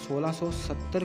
1670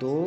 2: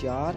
4: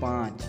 5: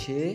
6: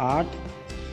8: